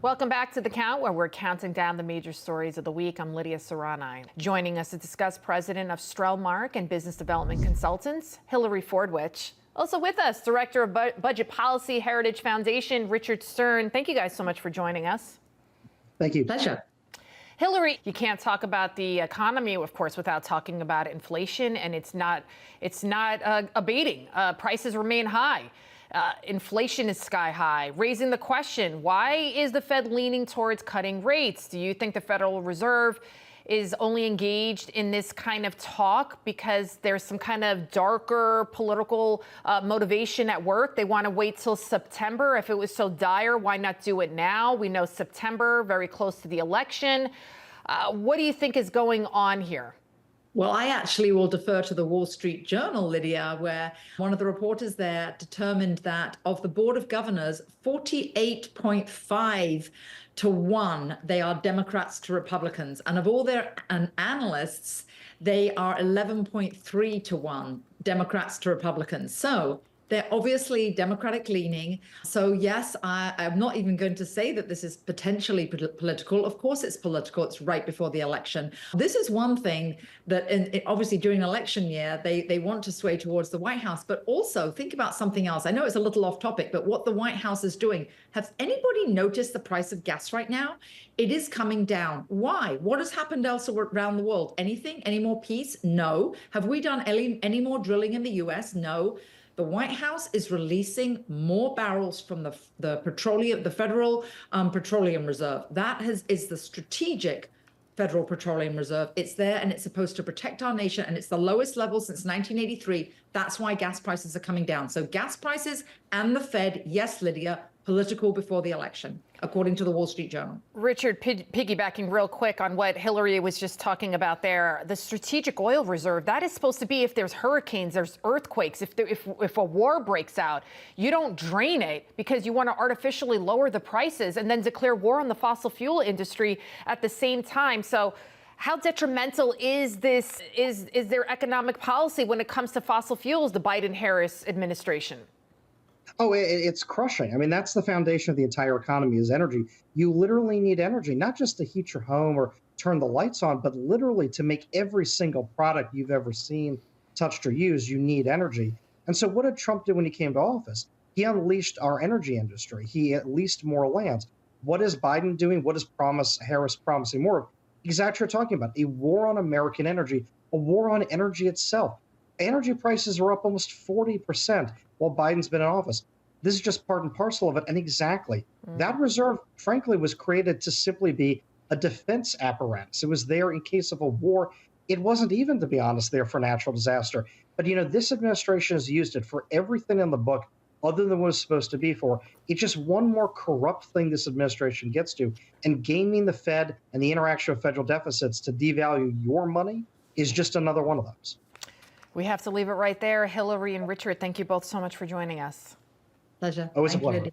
Welcome back to The Count, where we're counting down the major stories of the week. I'm Lydia Serrani. Joining us to discuss, President of Strellmark and Business Development Consultants, Hillary Fordwich. Also with us, Director of Budget Policy, Heritage Foundation, Richard Stern. Thank you guys so much for joining us. Thank you. Pleasure. Hillary, you can't talk about the economy, of course, without talking about inflation, and it's not abating. Prices remain high. Inflation is sky high, raising the question, why is the Fed leaning towards cutting rates? Do you think the Federal Reserve is only engaged in this kind of talk because there's some kind of darker political motivation at work? They want to wait till September. If it was so dire, why not do it now? We know September, very close to the election. What do you think is going on here? Well, I actually will defer to the Wall Street Journal, Lydia, where one of the reporters there determined that of the Board of Governors, 48.5 to 1, they are Democrats to Republicans. And of all their analysts, they are 11.3 to 1 Democrats to Republicans. So they're obviously Democratic leaning. So yes, I'm not even going to say that this is potentially political. Of course it's political. It's right before the election. This is one thing that obviously during election year, they want to sway towards the White House, but also think about something else. I know it's a little off topic, but what the White House is doing. Has anybody noticed the price of gas right now? It is coming down. Why? What has happened elsewhere around the world? Anything? Any more peace? No. Have we done any more drilling in the US? No. The White House is releasing more barrels from the Federal Petroleum Reserve. That is the strategic Federal Petroleum Reserve. It's there and it's supposed to protect our nation, and it's the lowest level since 1983. That's why gas prices are coming down. So gas prices and the Fed, yes, Lydia, political before the election, according to the Wall Street Journal. Richard, piggybacking real quick on what Hillary was just talking about there, the strategic oil reserve, that is supposed to be if there's hurricanes, there's earthquakes, if a war breaks out, you don't drain it because you want to artificially lower the prices and then declare war on the fossil fuel industry at the same time. So how detrimental is their economic policy when it comes to fossil fuels, the Biden-Harris administration? Oh, it's crushing. I mean, that's the foundation of the entire economy is energy. You literally need energy, not just to heat your home or turn the lights on, but literally to make every single product you've ever seen, touched, or used, you need energy. And so what did Trump do when he came to office? He unleashed our energy industry. He leased more land. What is Biden doing? What is Harris promising more of? Exactly what you're talking about, a war on American energy, a war on energy itself. Energy prices are up almost 40% while Biden's been in office. This is just part and parcel of it. And exactly, that reserve, frankly, was created to simply be a defense apparatus. It was there in case of a war. It wasn't even, to be honest, there for natural disaster. But, this administration has used it for everything in the book other than what it's supposed to be for. It's just one more corrupt thing this administration gets to. And gaming the Fed and the interaction of federal deficits to devalue your money is just another one of those. We have to leave it right there. Hillary and Richard, thank you both so much for joining us. Pleasure. Always a pleasure.